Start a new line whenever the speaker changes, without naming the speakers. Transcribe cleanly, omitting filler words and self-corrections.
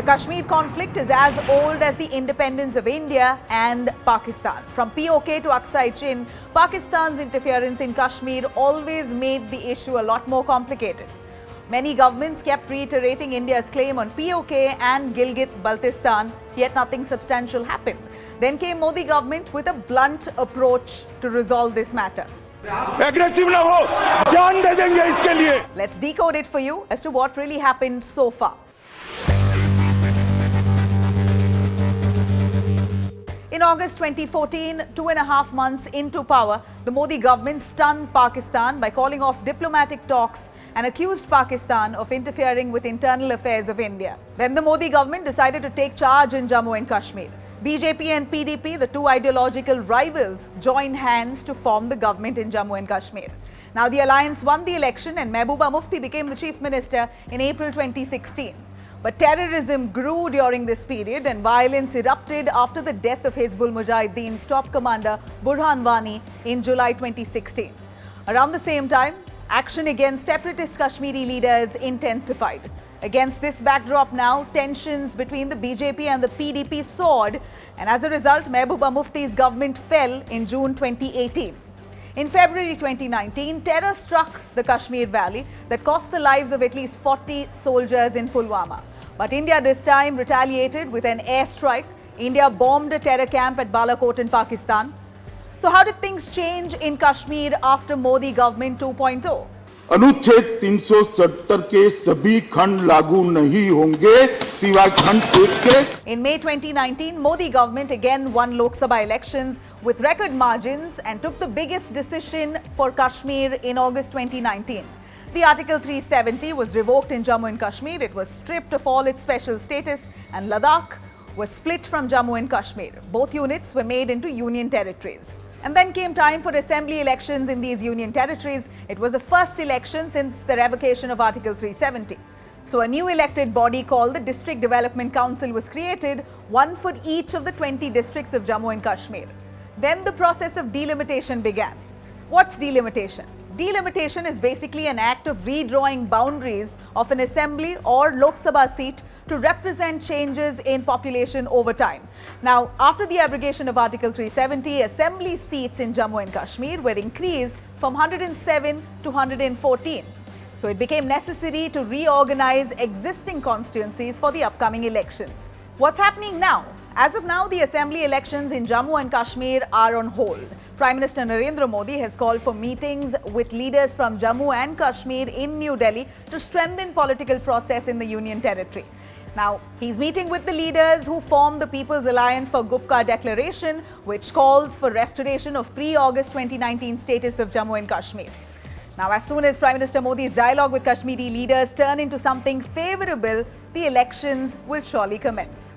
Kashmir conflict is as old as the independence of India and Pakistan. From POK to Aksai Chin, Pakistan's interference in Kashmir always made the issue a lot more complicated. Many governments kept reiterating India's claim on POK and Gilgit-Baltistan, yet nothing substantial happened. Then came Modi government with a blunt approach to resolve this matter. Let's decode it for you as to what really happened so far. In August 2014, 2.5 months into power, the Modi government stunned Pakistan by calling off diplomatic talks and accused Pakistan of interfering with internal affairs of India. Then the Modi government decided to take charge in Jammu and Kashmir. BJP and PDP, the two ideological rivals, joined hands to form the government in Jammu and Kashmir. Now the alliance won the election and MEHBOOBA Mufti became the chief minister in April 2016. But terrorism grew during this period and violence erupted after the death of HIZBUL top commander BURHAN WANI in July 2016. Around the same time, action against separatist Kashmiri leaders intensified. Against this backdrop now, tensions between the BJP and the PDP soared, and as a result, MEHBOOBA Mufti's government fell in June 2018. In February 2019, terror struck the Kashmir Valley that cost the lives of at least 40 soldiers in Pulwama. But India this time retaliated with an airstrike. India bombed a terror camp at Balakot in Pakistan. So how did things change in Kashmir after Modi government 2.0?
अनुच्छेद 370 के सभी खंड लागू नहीं होंगे सिवाय खंड 1 के.
In May 2019, Modi government again won Lok Sabha elections with record margins and took the biggest decision for Kashmir in August 2019. The Article 370 was revoked in Jammu and Kashmir. It was stripped of all its special status, and Ladakh was split from Jammu and Kashmir. Both units were made into union territories. And then came time for assembly elections in these union territories. It was the first election since the revocation of Article 370. So a new elected body called the District Development Council was created, one for each of the 20 districts of Jammu and Kashmir. Then the process of delimitation began. What's delimitation? Delimitation is basically an act of redrawing boundaries of an assembly or Lok Sabha seat to represent changes in population over time. Now, after the abrogation of Article 370, assembly seats in Jammu and Kashmir were increased from 107 to 114. So it became necessary to reorganize existing constituencies for the upcoming elections. What's happening now? As of now, the assembly elections in Jammu and Kashmir are on hold. Prime Minister Narendra Modi has called for meetings with leaders from Jammu and Kashmir in New Delhi to strengthen political process in the Union Territory. Now, he's meeting with the leaders who formed the People's Alliance for GOVT Declaration, which calls for restoration of pre-August 2019 status of Jammu and Kashmir. Now, as soon as Prime Minister Modi's dialogue with Kashmiri leaders turn into something favorable, the elections will surely commence.